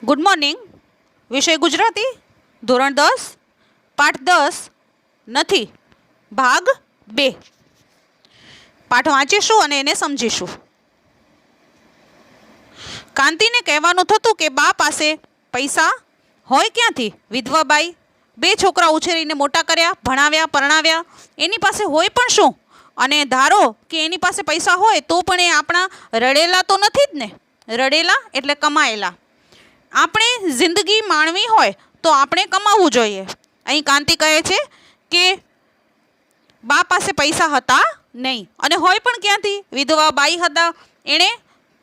Good morning. વિષય ગુજરાતી, ધોરણ 10, પાઠ 10 નથી, ભાગ 2. પાઠ વાંચીશું અને એને સમજીશું. કાંતિને કહેવાનું થતું કે બા પાસે પૈસા હોય ક્યાંથી? વિધવા બાઈ 2 છોકરા ઉછેરીને મોટા કર્યા, ભણાવ્યા, પરણાવ્યા, એની પાસે હોય પણ શું? અને ધારો કે એની પાસે પૈસા હોય તો પણ એ આપણા રડેલા તો નથી જ ને. રડેલા એટલે કમાયેલા. આપણે જિંદગી માણવી હોય તો આપણે કમાવવું જોઈએ. અહીં કાંતિ કહે છે કે બા પાસે પૈસા હતા નહીં, અને હોય પણ ક્યાંથી? વિધવા બાઈ હતા, એણે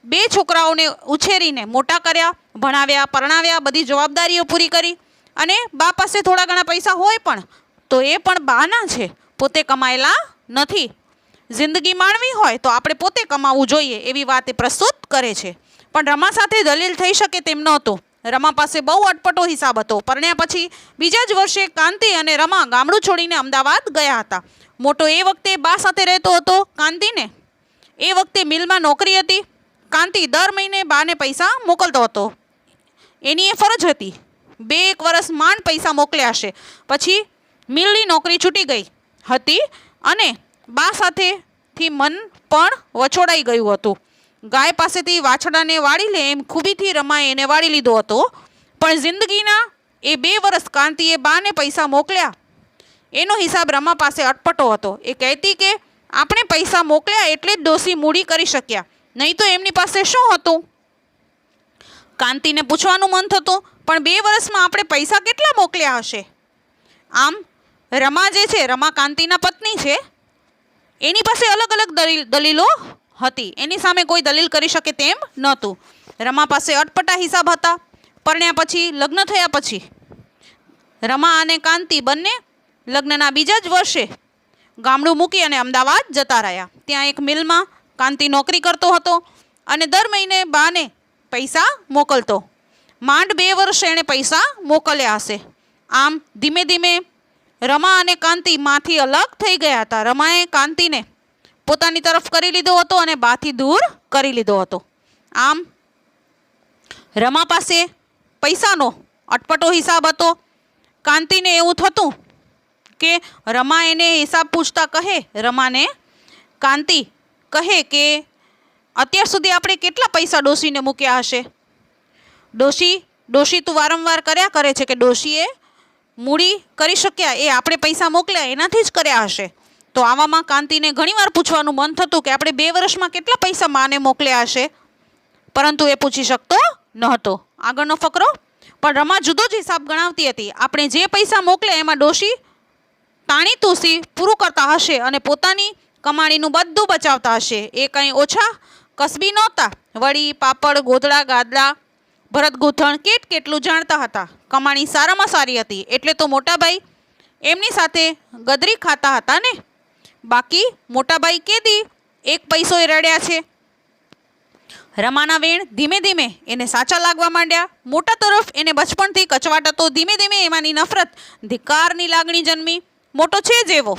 2 છોકરાઓને ઉછેરીને મોટા કર્યા, ભણાવ્યા, પરણાવ્યા, બધી જવાબદારીઓ પૂરી કરી. અને બા પાસે થોડા ઘણા પૈસા હોય પણ તો એ પણ બાના છે, પોતે કમાયેલા નથી. જિંદગી માણવી હોય તો આપણે પોતે કમાવવું જોઈએ એવી વાત એ પ્રસ્તુત કરે છે. પણ રમા સાથે દલીલ થઈ શકે તેમ નહોતું. રમા પાસે બહુ અટપટો હિસાબ હતો. પરણ્યા પછી બીજા જ વર્ષે કાંતિ અને રમા ગામડું છોડીને અમદાવાદ ગયા હતા. મોટો એ વખતે બા સાથે રહેતો હતો. કાંતિને એ વખતે મિલમાં નોકરી હતી. કાંતિ દર મહિને બાને પૈસા મોકલતો હતો. એની એ ફરજ હતી. 2-1 વર્ષ માંડ પૈસા મોકલ્યા હશે. પછી મિલની નોકરી છૂટી ગઈ હતી અને બા સાથેથી મન પણ વછોડાઈ ગયું હતું. ગાય પાસેથી વાછડાને વાળી લે એમ ખૂબીથી રમાએ એને વાળી લીધો હતો. પણ જિંદગીના એ 2 વર્ષ કાંતિએ બાને પૈસા મોકલ્યા એનો હિસાબ રમા પાસે અટપટો હતો. એ કહેતી કે આપણે પૈસા મોકલ્યા એટલે જ ડોસી મૂડી કરી શક્યા, નહીં તો એમની પાસે શું હતું? કાંતિને પૂછવાનું મન થતું, પણ 2 વર્ષમાં આપણે પૈસા કેટલા મોકલ્યા હશે? આમ રમા જે છે, રમા કાંતિના પત્ની છે, એની પાસે અલગ અલગ દલીલો હતી. એની સામે કોઈ દલીલ કરી શકે તેમ નહોતું. રમા પાસે અટપટા હિસાબ હતા. પરણ્યા પછી, લગ્ન થયા પછી રમા અને કાંતિ બંને લગ્નના બીજા જ વર્ષે ગામડું મૂકી અને અમદાવાદ જતા રહ્યા. ત્યાં એક મિલમાં કાંતિ નોકરી કરતો હતો અને દર મહિને બાને પૈસા મોકલતો. માંડ 2 વર્ષ એણે પૈસા મોકલ્યા હશે. આમ ધીમે ધીમે રમા અને કાંતિ માંથી અલગ થઈ ગયા હતા. રમાએ કાંતિને પોતાની તરફ કરી લીધો હતો અને બાથી દૂર કરી લીધો હતો. આમ રમા પાસે પૈસાનો અટપટો હિસાબ હતો. કાંતિને એવું થતું કે રમા એને હિસાબ પૂછતા કહે, રમાને કાંતિ કહે કે અત્યાર સુધી આપણે કેટલા પૈસા ડોશીને મૂક્યા હશે? ડોશી તું વારંવાર કર્યા કરે છે કે ડોશીએ મૂડી કરી શક્યા, એ આપણે પૈસા મોકલ્યા એનાથી જ કર્યા હશે. તો આવામાં કાંતિને ઘણીવાર પૂછવાનું મન થતું કે આપણે 2 વર્ષમાં કેટલા પૈસા માને મોકલ્યા હશે, પરંતુ એ પૂછી શકતો ન હતો. આગળનો ફકરો. પણ રમા જુદો જ હિસાબ ગણાવતી હતી. આપણે જે પૈસા મોકલ્યા એમાં ડોશી તાણી તૂસી પૂરું કરતા હશે અને પોતાની કમાણીનું બધું બચાવતા હશે. એ કંઈ ઓછા કસબી નહોતા. વળી, પાપડ, ગોદડા, ગાદલા, ભરત ગૂંથણ કેટલું જાણતા હતા. કમાણી સારામાં સારી હતી એટલે તો મોટાભાઈ એમની સાથે ગદરી ખાતા હતા ને. બાકી મોટાભાઈ કેદી 1 પૈસો એ રડ્યા છે? રમાના વેણ ધીમે ધીમે એને સાચા લાગવા માંડ્યા. મોટા તરફ એને બચપણથી કચવાટ હતો. ધીમે ધીમે એમાંની નફરત, ધિક્કારની લાગણી જન્મી. મોટો છે જ એવો.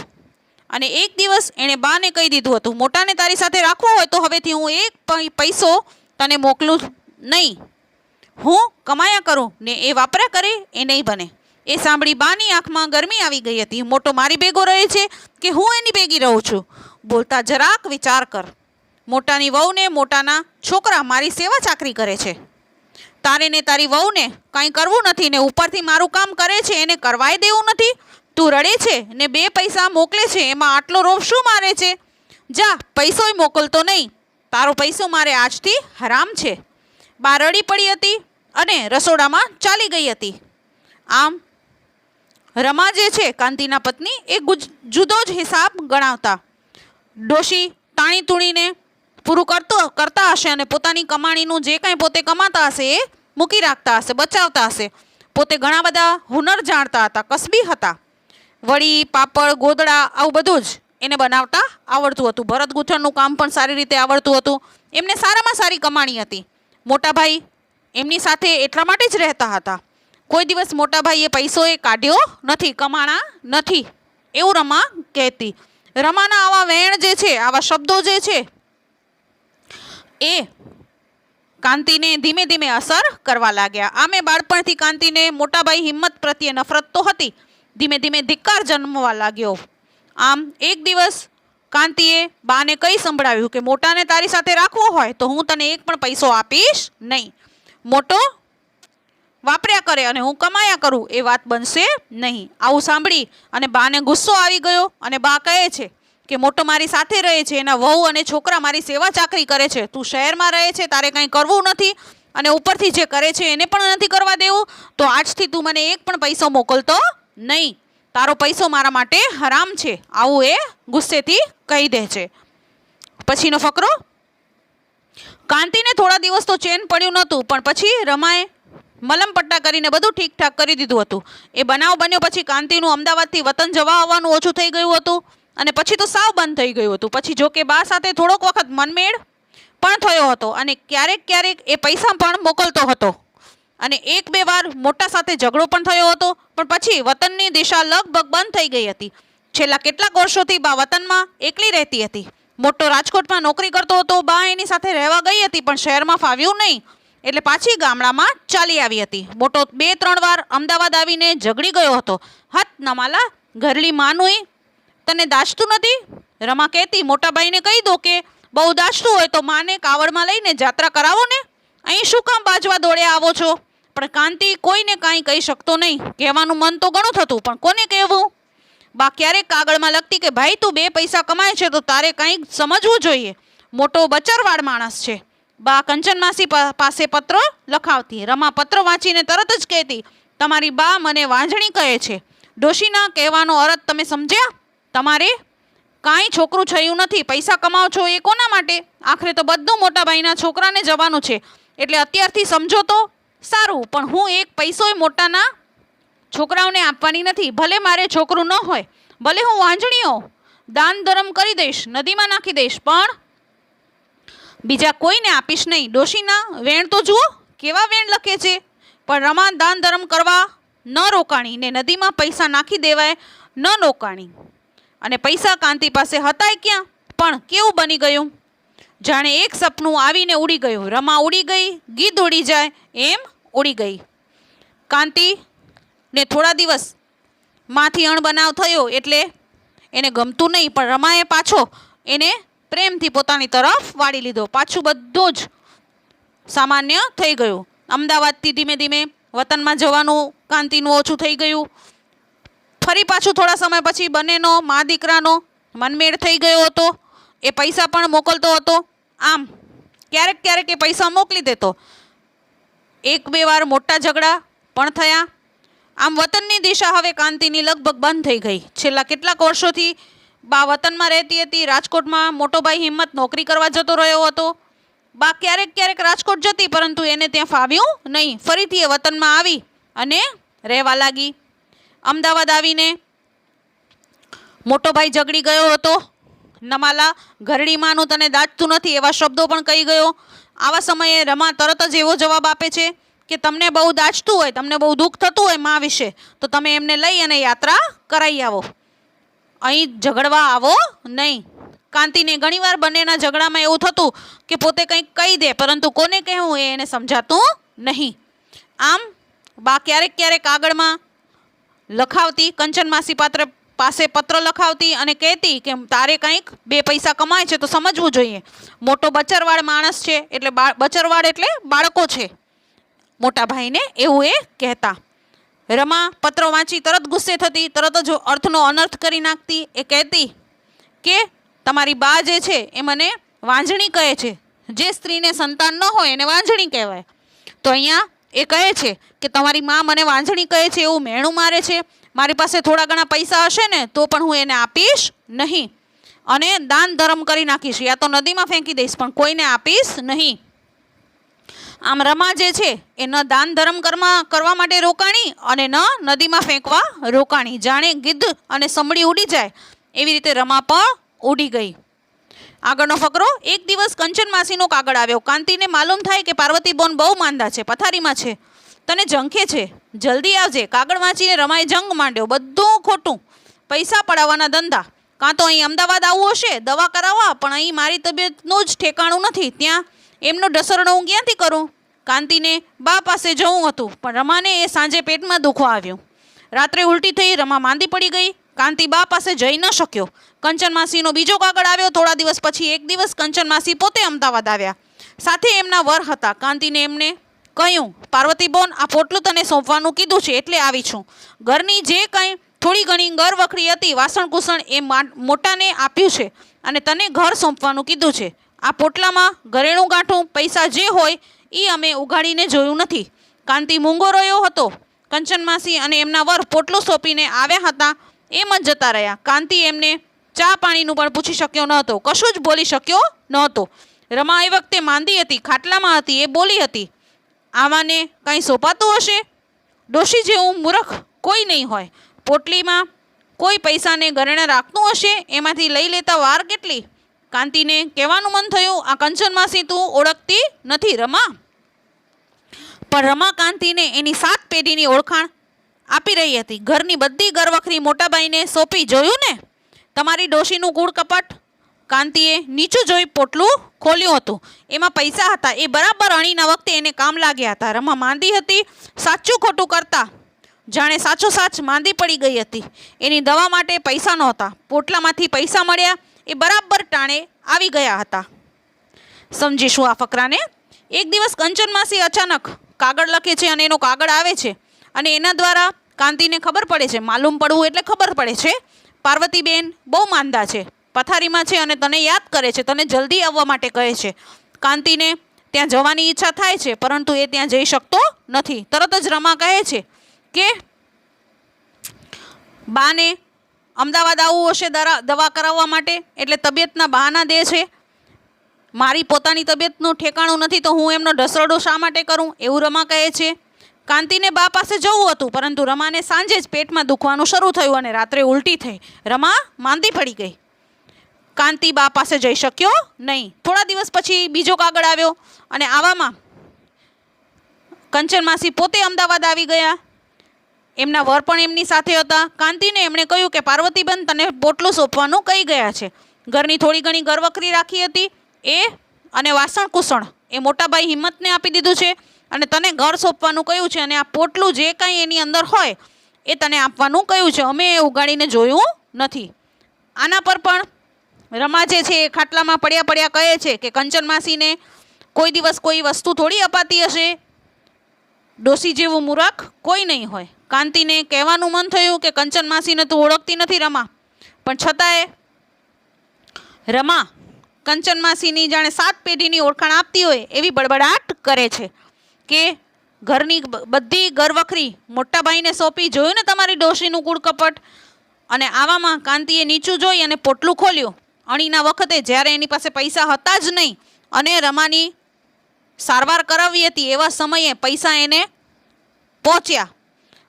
અને એક દિવસ એણે બાને કહી દીધું હતું, મોટાને તારી સાથે રાખવો હોય તો હવેથી હું 1 પૈસો તને મોકલું નહીં. હું કમાયા કરું ને એ વાપર્યા કરે એ નહીં બને. એ સાંભળી બાની આંખમાં ગરમી આવી ગઈ હતી. મોટો મારી ભેગો રહે છે કે હું એની ભેગી રહું છું? બોલતા જરાક વિચાર કર. મોટાની વહુને મોટાના છોકરા મારી સેવા ચાકરી કરે છે. તારે ને તારી વહુને કાંઈ કરવું નથી ને ઉપરથી મારું કામ કરે છે એને કરવાય દેવું નથી. તું રડે છે ને 2 પૈસા મોકલે છે, એમાં આટલો રોપ શું મારે છે? જા, પૈસોય મોકલતો નહીં. તારો પૈસો મારે આજથી હરામ છે. બા રડી પડી હતી અને રસોડામાં ચાલી ગઈ હતી. આમ રમા જે છે, કાંતિના પત્ની, એ જુદો જ હિસાબ ગણાવતા. ડોશી તાણી તૂણીને પૂરું કરતા હશે અને પોતાની કમાણીનું જે કાંઈ પોતે કમાતા હશે એ મૂકી રાખતા હશે, બચાવતા હશે. પોતે ઘણા બધા હુનર જાણતા હતા, કસબી હતા. વળી, પાપડ, ગોદડા, આવું બધું જ એને બનાવતા આવડતું હતું. ભરત ગૂંથણનું કામ પણ સારી રીતે આવડતું હતું. એમને સારામાં સારી કમાણી હતી. મોટાભાઈ એમની સાથે એટલા માટે જ રહેતા હતા. કોઈ દિવસ મોટાભાઈએ પૈસો એ કાઢ્યો નથી, કમાણા નથી, એવું રમા કહેતી. રમાના આવા વેણ જે છે, આવા શબ્દો જે છે, એ કાંતિને ધીમે ધીમે અસર કરવા લાગ્યા. આમે બાળપણથી કાંતિને મોટાભાઈ હિંમત પ્રત્યે નફરત તો હતી, ધીમે ધીમે ધિક્કાર જન્મવા લાગ્યો. આમ એક દિવસ કાંતિએ બાને કઈ સંભળાવ્યું કે મોટાને તારી સાથે રાખવો હોય તો હું તને એક પણ પૈસો આપીશ નહીં. મોટો વાપર્યા કરે અને હું કમાયા કરું એ વાત બનશે નહીં. આવું સાંભળી અને બાને ગુસ્સો આવી ગયો અને બા કહે છે કે મોટો મારી સાથે રહે છે, એના વહુ અને છોકરા મારી સેવા ચાકરી કરે છે, તું શહેરમાં રહે છે, તારે કંઈ કરવું નથી અને ઉપરથી જે કરે છે એને પણ નથી કરવા દેવું, તો આજથી તું મને એક પણ પૈસો મોકલતો નહીં, તારો પૈસો મારા માટે હરામ છે. આવું એ ગુસ્સેથી કહી દે છે. પછીનો ફકરો. કાંતિને થોડા દિવસ તો ચેન પડ્યું નહોતું, પણ પછી રમાએ મલમ પટ્ટા કરીને બધું ઠીકઠાક કરી દીધું હતું. એ બનાવ બન્યો પછી કાંતિનું અમદાવાદથી વતન જવા આવવાનું ઓછું થઈ ગયું હતું અને પછી તો સાવ બંધ થઈ ગયું હતું. પછી જો કે બા સાથે થોડોક વખત મનમેળ પણ થયો હતો અને ક્યારેક ક્યારેક એ પૈસા પણ મોકલતો હતો અને એક બે વાર મોટા સાથે ઝઘડો પણ થયો હતો. પણ પછી વતનની દિશા લગભગ બંધ થઈ ગઈ હતી. છેલ્લા કેટલાક વર્ષોથી બા વતનમાં એકલી રહેતી હતી. મોટો રાજકોટમાં નોકરી કરતો હતો, બા એની સાથે રહેવા ગઈ હતી પણ શહેરમાં ફાવ્યું નહીં એટલે પાછી ગામડામાં ચાલી આવી હતી. મોટો 2-3 વાર અમદાવાદ આવીને ઝઘડી ગયો હતો. હત નમાલા ઘરલી માનુંય તને દાચતું નથી? રમા કહેતી, મોટાભાઈને કહી દો કે બહુ દાચતું હોય તો માને કાવડમાં લઈને જાત્રા કરાવો ને, અહીં શું કામ બાજવા દોડ્યા આવો છો? પણ કાંતિ કોઈને કાંઈ કહી શકતો નહીં. કહેવાનું મન તો ઘણું થતું પણ કોને કહેવું? બા ક્યારેક કાગળમાં લખતી કે ભાઈ તું 2 પૈસા કમાય છે તો તારે કંઈક સમજવું જોઈએ, મોટો બચરવાડ માણસ છે. બા કંચન માસી પાસે પત્ર લખાવતી. રમા પત્ર વાંચીને તરત જ કહેતી, તમારી બા મને વાંજણી કહે છે. ડોશીના કહેવાનો અર્થ તમે સમજ્યા? તમારે કાંઈ છોકરું થયું નથી, પૈસા કમાવો છો એ કોના માટે? આખરે તો બધું મોટાભાઈના છોકરાને જવાનું છે, એટલે અત્યારથી સમજો તો સારું. પણ હું એક પૈસોય મોટાના છોકરાઓને આપવાની નથી. ભલે મારે છોકરું ન હોય, ભલે હું વાંજણીઓ દાન ધર્મ કરી દઈશ, નદીમાં નાખી દઈશ, પણ બીજા કોઈને આપીશ નહીં. ડોશીના વેણ તો જુઓ કેવા વેણ લખે છે. પણ રમા દાન ધર્મ કરવા ન રોકાણી ને નદીમાં પૈસા નાખી દેવાય ન રોકાણી. અને પૈસા કાંતિ પાસે હતાય ક્યાં? પણ કેવું બની ગયું, જાણે એક સપનું આવીને ઉડી ગયું. રમા ઉડી ગઈ, ગીધ ઉડી જાય એમ ઉડી ગઈ. કાંતિને થોડા દિવસ માંથી અણબનાવ થયો એટલે એને ગમતું નહીં, પણ રમાએ પાછો એને પ્રેમથી પોતાની તરફ વાળી લીધો. પાછું બધું જ સામાન્ય થઈ ગયું. અમદાવાદથી ધીમે ધીમે વતનમાં જવાનું કાંતિનું ઓછું થઈ ગયું. ફરી પાછું થોડા સમય પછી બંનેનો મા દીકરાનો મનમેળ થઈ ગયો હતો. એ પૈસા પણ મોકલતો હતો. આમ ક્યારેક ક્યારેક એ પૈસા મોકલી દેતો. 1-2 વાર મોટા ઝઘડા પણ થયા. આમ વતનની દિશા હવે કાંતિની લગભગ બંધ થઈ ગઈ. છેલ્લા કેટલાક વર્ષોથી બા વતનમાં રહેતી હતી. રાજકોટમાં મોટો ભાઈ હિંમત નોકરી કરવા જતો રહ્યો હતો. બા ક્યારેક ક્યારેક રાજકોટ જતી, પરંતુ એને ત્યાં ફાવ્યું નહીં. ફરીથી એ વતનમાં આવી અને રહેવા લાગી. અમદાવાદ આવીને મોટો ભાઈ ઝઘડી ગયો હતો. નમાલા ઘરડી માનું તને દાચતું નથી એવા શબ્દો પણ કહી ગયો. આવા સમયે રમા તરત જ એવો જવાબ આપે છે કે તમને બહુ દાચતું હોય, તમને બહુ દુઃખ થતું હોય મા વિશે, તો તમે એમને લઈ અને યાત્રા કરાવી આવો, અહીં ઝઘડવા આવો નહીં. કાંતિને ઘણીવાર બંનેના ઝઘડામાં એવું થતું કે પોતે કંઈક કહી દે, પરંતુ કોને કહેવું એ એને સમજાતું નહીં. આમ બા ક્યારેક ક્યારેક આગળમાં લખાવતી, કંચન માસી પાસે પત્ર લખાવતી અને કહેતી કે તારે કંઈક 2 પૈસા કમાય છે તો સમજવું જોઈએ. મોટો બચરવાડ માણસ છે, એટલે બચરવાડ એટલે બાળકો છે મોટા ભાઈને, એવું એ કહેતા. રમા પત્ર વાંચી તરત ગુસ્સે થતી, તરત જ અર્થનો અનર્થ કરી નાખતી. એ કહેતી કે તમારી બા જે છે એ મને વાંજણી કહે છે. જે સ્ત્રીને સંતાન ન હોય એને વાંજણી કહેવાય. તો અહીંયા એ કહે છે કે તમારી મા મને વાંજણી કહે છે, એવું મેણું મારે છે. મારી પાસે થોડા ઘણા પૈસા હશે ને તો પણ હું એને આપીશ નહીં અને દાન ધર્મ કરી નાખીશ, યા તો નદીમાં ફેંકી દઈશ, પણ કોઈને આપીશ નહીં. આમ રમા જે છે એ ન દાન ધર્મ કરવા માટે રોકાણી અને ન નદીમાં ફેંકવા રોકાણી. જાણે ગીધ અને સમડી ઉડી જાય એવી રીતે રમા પણ ઉડી ગઈ. આગળનો ફકરો. એક દિવસ કંચન માસીનો કાગળ આવ્યો. કાંતિને માલુમ થાય કે પાર્વતી બોન બહુ માંદા છે, પથારીમાં છે, તને ઝંખે છે, જલ્દી આવજે. કાગળ વાંચીને રમાએ જંગ માંડ્યો. બધું ખોટું, પૈસા પડાવવાના ધંધા. કાં તો અહીં અમદાવાદ આવવું હશે દવા કરાવવા, પણ અહીં મારી તબિયતનું જ ઠેકાણું નથી. ત્યાં એમનો ઢસરડો હું ક્યાંથી કરું? કાંતિને બા પાસે જવું હતું, પણ રમાને એ સાંજે પેટમાં દુખવા આવ્યું. રાત્રે ઉલટી થઈ, રમા માંદી પડી ગઈ. કાંતિ બા પાસે જઈ ન શક્યો. કંચન માસીનો બીજો કાગળ આવ્યો. થોડા દિવસ પછી એક દિવસ કંચન માસી પોતે અમદાવાદ આવ્યા. સાથે એમના વર હતા. કાંતિને એમને કહ્યું, પાર્વતીબોન, આ પોટલું તને સોંપવાનું કીધું છે એટલે આવી છું. ઘરની જે કંઈ થોડી ઘણી ગરવખરી હતી, વાસણ કુસણ, એ મોટાને આપ્યું છે અને તને ઘર સોંપવાનું કીધું છે. આ પોટલામાં ઘરેણું ગાંઠું પૈસા જે હોય એ અમે ઉઘાડીને જોયું નથી. કાંતિ મૂંગો રહ્યો હતો. કંચન માસી અને એમના વર પોટલું સોંપીને આવ્યા હતા, એમ જ જતા રહ્યા. કાંતિ એમને ચા પાણીનું પણ પૂછી શક્યો ન હતો, કશું જ બોલી શક્યો નહોતો. રમા એ વખતે માંદી હતી, ખાટલામાં હતી. એ બોલી હતી, આવાને કંઈ સોંપાતું હશે? ડોશી જેવું મૂર્ખ કોઈ નહીં હોય. પોટલીમાં કોઈ પૈસાને ઘરેણા રાખતું હશે, એમાંથી લઈ લેતા વાર કેટલી? કાંતિને કહેવાનું મન થયું, આ કંચન માસી તું ઓળખતી નથી રમા. પણ રમા કાંતિને એની 7 પેઢીની ઓળખાણ આપી રહી હતી. ઘરની બધી ગરવખરી મોટાબાઈને સોંપી. જોયું ને તમારી ડોશીનું કૂળ કપટ? કાંતિએ નીચું જોઈ પોટલું ખોલ્યું હતું. એમાં પૈસા હતા. એ બરાબર અણીના વખતે એને કામ લાગ્યા હતા. રમા માંદી હતી. સાચું ખોટું કરતા જાણે સાચો સાચ માંદી પડી ગઈ હતી. એની દવા માટે પૈસા નહોતા. પોટલામાંથી પૈસા મળ્યા. એ બરાબર ટાણે આવી ગયા હતા. સમજીશું આ ફકરાને. એક દિવસ કંચન માસી અચાનક કાગળ લખે છે અને એનો કાગળ આવે છે અને એના દ્વારા કાંતિને ખબર પડે છે. માલુમ પડવું એટલે ખબર પડે છે, પાર્વતીબેન બહુ માંદા છે, પથારીમાં છે અને તને યાદ કરે છે, તને જલ્દી આવવા માટે કહે છે. કાંતિને ત્યાં જવાની ઈચ્છા થાય છે, પરંતુ એ ત્યાં જઈ શકતો નથી. તરત જ રમા કહે છે કે બાને અમદાવાદ આવવું હશે દવા કરાવવા માટે, એટલે તબિયતના બહાના દે છે. મારી પોતાની તબિયતનું ઠેકાણું નથી તો હું એમનો ઢસરડો શા માટે કરું, એવું રમા કહે છે. કાંતિને બા પાસે જવું હતું, પરંતુ રમાને સાંજે જ પેટમાં દુખવાનું શરૂ થયું અને રાત્રે ઉલટી થઈ. રમા માંદી પડી ગઈ. કાંતિ બા પાસે જઈ શક્યો નહીં. થોડા દિવસ પછી બીજો કાગળ આવ્યો અને આવામાં કંચન માસી પોતે અમદાવાદ આવી ગયા. એમના વર પણ એમની સાથે હતા. કાંતિને એમણે કહ્યું કે પાર્વતીબેન તને પોટલું સોંપવાનું કહી ગયા છે. ઘરની થોડી ઘણી ગરવખરી રાખી હતી એ અને વાસણ કુસણ એ મોટાભાઈ હિંમતને આપી દીધું છે અને તને ઘર સોંપવાનું કહ્યું છે અને આ પોટલું જે કાંઈ એની અંદર હોય એ તને આપવાનું કહ્યું છે. અમે એ ઉગાડીને જોયું નથી. આના પર પણ રમા જે છે એ ખાટલામાં પડ્યા કહે છે કે કંચન માસીને કોઈ દિવસ કોઈ વસ્તુ થોડી અપાતી હશે. ડોસી જેવું મૂરખ કોઈ નહીં હોય. કાંતિને કહેવાનું મન થયું કે કંચન માસીને તું ઓળખતી નથી રમા, પણ છતાંય રમા કંચન માસીની જાણે 7 પેઢીની ઓળખાણ આપતી હોય એવી બડબડાટ કરે છે કે ઘરની બધી ગરવખરી મોટાભાઈને સોંપી. જોયું ને તમારી ડોશીનું કૂળ કપટ? અને આવામાં કાંતિએ નીચું જોઈ અને પોટલું ખોલ્યું. અણીના વખતે જ્યારે એની પાસે પૈસા હતા જ નહીં અને રમાની સારવાર કરાવી હતી, એવા સમયે પૈસા એને પહોંચ્યા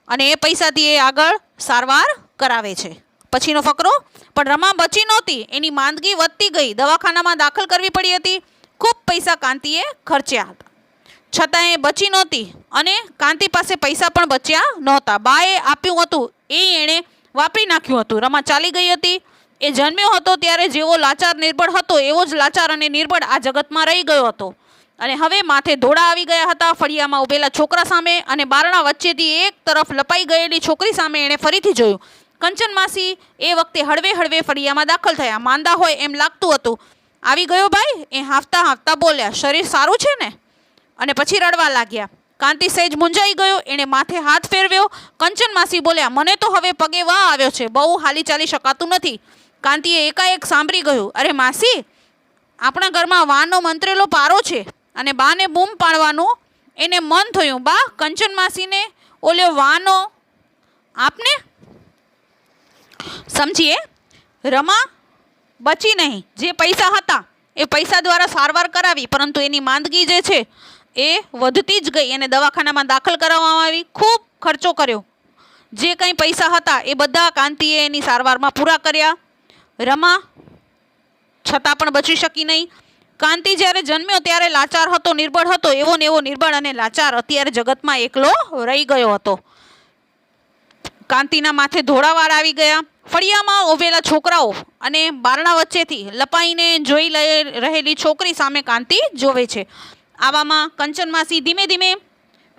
અને એ પૈસાથી એ આગળ સારવાર કરાવે છે. પછીનો ફકરો. પણ રમા બચી નહોતી. એની માંદગી વધતી ગઈ. દવાખાનામાં દાખલ કરવી પડી હતી. ખૂબ પૈસા કાંતિએ ખર્ચ્યા હતા, છતાં એ બચી નહોતી અને કાંતિ પાસે પૈસા પણ બચ્યા નહોતા. બાએ આપ્યું હતું એ એણે વાપરી નાખ્યું હતું. રમા ચાલી ગઈ હતી. એ જન્મ્યો હતો ત્યારે જેવો લાચાર નિર્બળ હતો એવો જ લાચાર અને નિર્બળ આ જગતમાં રહી ગયો હતો. અને હવે માથે ધોળા આવી ગયા હતા. ફળિયામાં ઉભેલા છોકરા સામે અને બારણા વચ્ચેથી એક તરફ લપાઈ ગયેલી છોકરી સામે એણે ફરીથી જોયું. કંચન માસી એ વખતે હળવે હળવે ફળિયામાં દાખલ થયા. માંદા હોય એમ લાગતું હતું. આવી ગયો ભાઈ, એ હાંફતા હાંફતા બોલ્યા. શરીર સારું છે ને? અને પછી રડવા લાગ્યા. કાંતિ સહેજ મૂંઝાઈ ગયો. એણે માથે હાથ ફેરવ્યો. કંચન માસી બોલ્યા, મને તો હવે પગે વાહ આવ્યો છે, બહુ હાલી ચાલી શકાતું નથી. કાંતિએ એકાએક સાંભળી ગયું, અરે માસી, આપણા ઘરમાં વાનો મંત્રેલો પારો છે. અને બાને બૂમ પાડવાનું એને મન થયું. બા, કંચન માસીને ઓલ્યો વાનો આપને. સમજીએ, રમા બચી નહીં. જે પૈસા હતા એ પૈસા દ્વારા સારવાર કરાવી, પરંતુ એની માંદગી જે છે એ વધતી જ ગઈ. એને દવાખાનામાં દાખલ કરાવવામાં આવી. ખૂબ ખર્ચો કર્યો. જે કંઈ પૈસા હતા એ બધા કાંતિએ એની સારવારમાં પૂરા કર્યા. રમા છતાં પણ બચી શકી નહીં. કાંતિ જ્યારે જન્મ્યો ત્યારે લાચાર હતો, નિર્બળ હતો. એવો ને એવો નિર્બળ અને લાચાર અત્યારે જગતમાં એકલો રહી ગયો હતો. કાંતિના માથે ધોળા વાળ આવી ગયા. ફળિયામાં ઉભેલા છોકરાઓ અને બારણા વચ્ચેથી લપાઈને જોઈ રહેલી છોકરી સામે કાંતિ જોવે છે. આવામાં કંચન માસી ધીમે ધીમે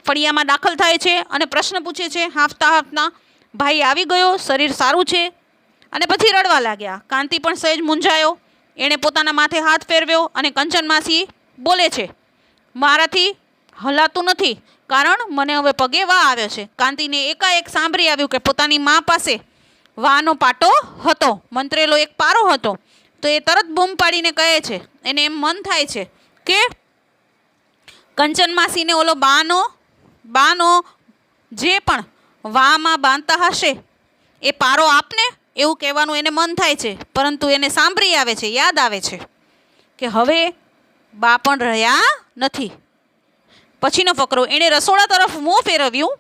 ફળિયામાં દાખલ થાય છે અને પ્રશ્ન પૂછે છે હાંફતા હાંફતા, ભાઈ આવી ગયો, શરીર સારું છે? અને પછી રડવા લાગ્યા. કાંતિ પણ સહેજ મૂંઝાયો. એણે પોતાના માથે હાથ ફેરવ્યો અને કંચન માસી બોલે છે, મારાથી હલાતું નથી, કારણ મને હવે પગે વા આવ્યો છે. કાંતિને એકાએક સાંભળી આવ્યું કે પોતાની મા પાસે વાનો પાટો હતો, મંત્રેલો એક પારો હતો. તો એ તરત બૂમ પાડીને કહે છે, એને એમ મન થાય છે કે કંચન માસીને ઓલો બાનો જે પણ વામાં બાંધતા હશે એ પારો આપને, એવું કહેવાનું એને મન થાય છે. પરંતુ એને સાંભળી આવે છે, યાદ આવે છે કે હવે બા પણ રહ્યા નથી. પછીનો ફકરો, એણે રસોડા તરફ મોં ફેરવ્યું.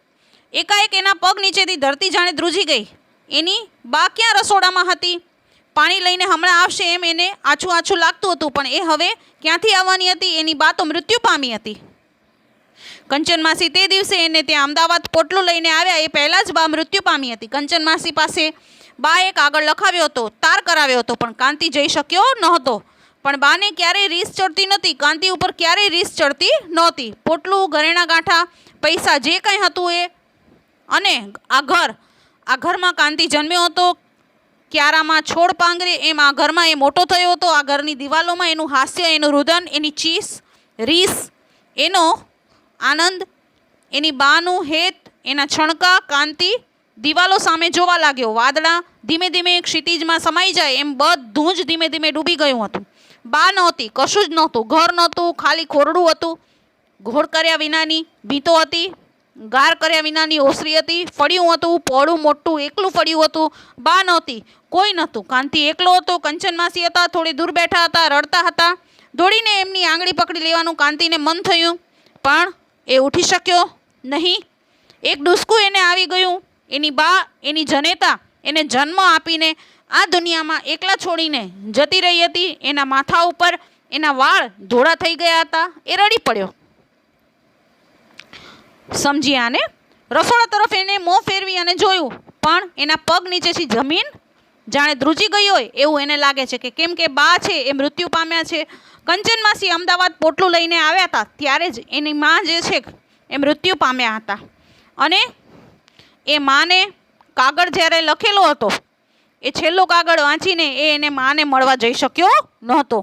એકાએક એના પગ નીચેથી ધરતી જાણે ધ્રુજી ગઈ. એની બા ક્યાં રસોડામાં હતી? પાણી લઈને હમણાં આવશે એમ એને આછું આછું લાગતું હતું, પણ એ હવે ક્યાંથી આવવાની હતી? એની બા તો મૃત્યુ પામી હતી. કંચન માસી તે દિવસે એને ત્યાં અમદાવાદ પોટલું લઈને આવ્યા એ પહેલાં જ બા મૃત્યુ પામી હતી. કંચન માસી પાસે બા એક આગળ લખાવ્યો હતો, તાર કરાવ્યો હતો, પણ કાંતિ જઈ શક્યો નહોતો. પણ બાને ક્યારેય રીસ ચડતી નહોતી, કાંતિ ઉપર ક્યારેય રીસ ચડતી નહોતી. પોટલું, ઘરેણાં ગાંઠા, પૈસા જે કંઈ હતું એ, અને આ ઘરમાં કાંતિ જન્મ્યો હતો. ક્યારામાં છોડ પાંગરે એમ આ ઘરમાં એ મોટો થયો હતો. આ ઘરની દિવાલોમાં એનું હાસ્ય, એનું રુદન, એની ચીસ, રીસ, એનો આનંદ, એની બાનું હેત, એના છણકા. કાંતિ દિવાલો સામે જોવા લાગ્યો. વાદળા ધીમે ધીમે ક્ષિતિજમાં સમાઈ જાય એમ બધું જ ધીમે ધીમે ડૂબી ગયું હતું. બા નહોતી, કશું જ નહોતું, ઘર નહોતું, ખાલી ખોરડું હતું. ઘોડ કર્યા વિનાની ભીતો હતી, ગાર કર્યા વિનાની ઓસરી હતી. ફળિયું હતું, પહોળું મોટું એકલું ફળિયું હતું. બા નહોતી, કોઈ નહોતું. કાંતિ એકલો હતો. કંચન માસી હતા, થોડી દૂર બેઠા હતા, રડતા હતા. દોડીને એમની આંગળી પકડી લેવાનું કાંતિને મન થયું, પણ એ ઉઠી શક્યો નહીં. એક ડૂસકું એને આવી ગયું. એની બા, એની જનેતા એને જન્મ આપીને આ દુનિયામાં એકલા છોડીને જતી રહી હતી. એના માથા ઉપર એના વાળ ધોળા થઈ ગયા હતા. એ રડી પડ્યો. સમજી આને. રસોડા તરફ એને મોં ફેરવી અને જોયું, પણ એના પગ નીચેથી જમીન જાણે ધ્રુજી ગઈ હોય એવું એને લાગે છે, કે કેમ કે બા છે એ મૃત્યુ પામ્યા છે. કંચન માસી અમદાવાદ પોટલું લઈને આવ્યા હતા ત્યારે જ એની મા જે છે એ મૃત્યુ પામ્યા હતા. અને એ માને કાગળ જ્યારે લખેલો હતો, એ છેલ્લો કાગળ વાંચીને એને માને મળવા જઈ શક્યો નહોતો.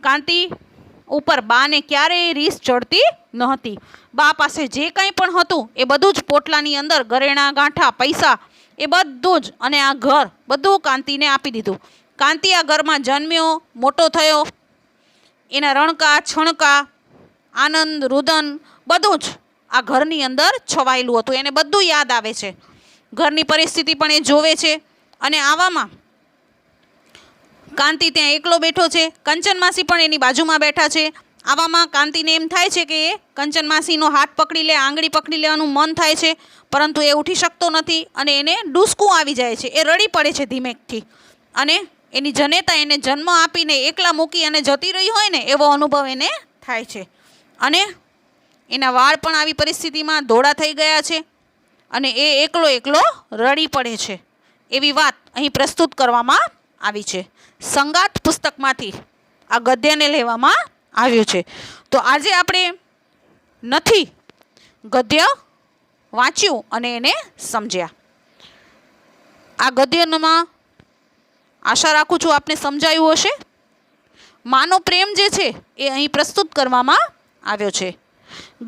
કાંતિ ઉપર બાને ક્યારેય રીસ ચડતી નહોતી. બા પાસે જે કંઈ પણ હતું એ બધું જ પોટલાની અંદર, ઘરેણાં ગાંઠા, પૈસા, એ બધું જ, અને આ ઘર બધું કાંતિને આપી દીધું. કાંતિ આ ઘરમાં જન્મ્યો, મોટો થયો. એના રણકા, છણકા, આનંદ, રુદન બધું જ આ ઘરની અંદર છવાયેલું હતું. એને બધું યાદ આવે છે. ઘરની પરિસ્થિતિ પણ એ જોવે છે. અને આવામાં કાંતિ ત્યાં એકલો બેઠો છે. કંચન માસી પણ એની બાજુમાં બેઠા છે. આવામાં કાંતિને એમ થાય છે કે એ કંચન માસીનો હાથ પકડી લે, આંગળી પકડી લેવાનું મન થાય છે, પરંતુ એ ઉઠી શકતો નથી. અને એને ડૂસકું આવી જાય છે. એ રડી પડે છે ધીમેકથી. અને એની જનેતા એને જન્મ આપીને એકલા મૂકી અને જતી રહી હોય ને એવો અનુભવ એને થાય છે. અને એના વાળ પણ આવી પરિસ્થિતિમાં ધોળા થઈ ગયા છે. અને એ એકલો રડી પડે છે. એવી વાત અહીં પ્રસ્તુત કરવામાં આવી છે. સંગાત પુસ્તકમાંથી આ ગદ્યને લેવામાં આવ્યું છે. તો આજે આપણે નથી ગદ્ય વાંચ્યું અને એને સમજ્યા. આ ગદ્યમાં આશા રાખું છું આપને સમજાયું હશે. માનો પ્રેમ જે છે એ અહીં પ્રસ્તુત કરવામાં આવ્યો છે.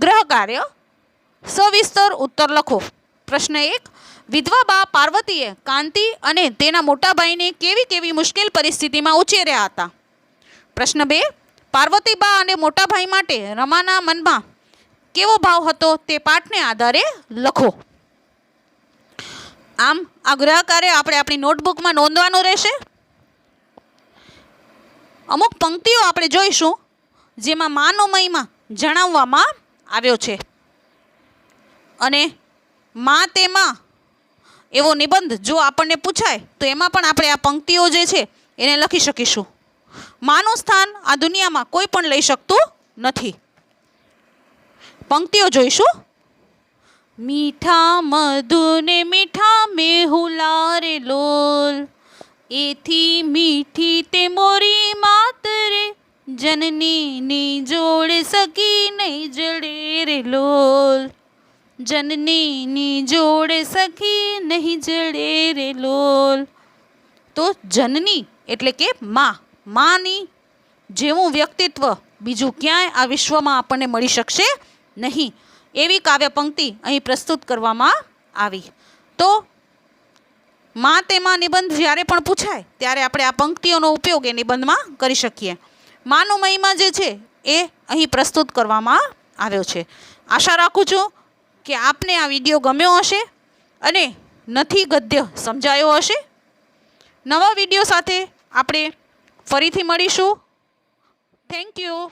ગ્રહ કાર્ય સવિસ્તર ઉત્તર લખો. પ્રશ્ન 1, વિધવા બા પાર્વતીએ કાંતિ અને તેના મોટા ભાઈને કેવી કેવી મુશ્કેલ પરિસ્થિતિમાં ઉછેર્યા હતા? પ્રશ્ન 2, પાર્વતી બા અને મોટા ભાઈ માટે રમાના મનમાં કેવો ભાવ હતો તે પાઠને આધારે લખો. આમ આ ગ્રહ કાર્ય આપણે આપણી નોટબુકમાં નોંધવાનું રહેશે. અમુક પંક્તિઓ આપણે જોઈશું જેમાં માનો મહિમા જણાવવામાં આવ્યો છે. અને મા તેમાં એવો નિબંધ જો આપણને પૂછાય તો એમાં પણ આપણે આ પંક્તિઓ જે છે એને લખી શકીશું. માનું સ્થાન આ દુનિયામાં કોઈ પણ લઈ શકતું નથી. પંક્તિઓ જોઈશું. મીઠા મધુ ને મીઠા મેહુલા રે લોલ, એથી મીઠી તે મોરી માત રે, જનનીની જોડે સખી નહીં જડે રે લોલ, જનનીની જોડે સખી નહીં જડે રે લોલ. તો જનની એટલે કે માની જેવું વ્યક્તિત્વ બીજું ક્યાંય આ વિશ્વમાં આપણને મળી શકશે નહીં, એવી કાવ્ય પંક્તિ અહીં પ્રસ્તુત કરવામાં આવી. તો માં તેમાં નિબંધ જ્યારે પણ પૂછાય ત્યારે આપણે આ પંક્તિઓનો ઉપયોગ એ નિબંધમાં કરી શકીએ. માનો મહિમા જે છે એ અહીં પ્રસ્તુત કરવામાં આવ્યો છે. આશા રાખું છું કે આપને આ વિડીયો ગમ્યો હશે અને નથી ગદ્ય સમજાયો હશે. નવા વિડીયો સાથે આપણે ફરીથી મળીશું. Thank you.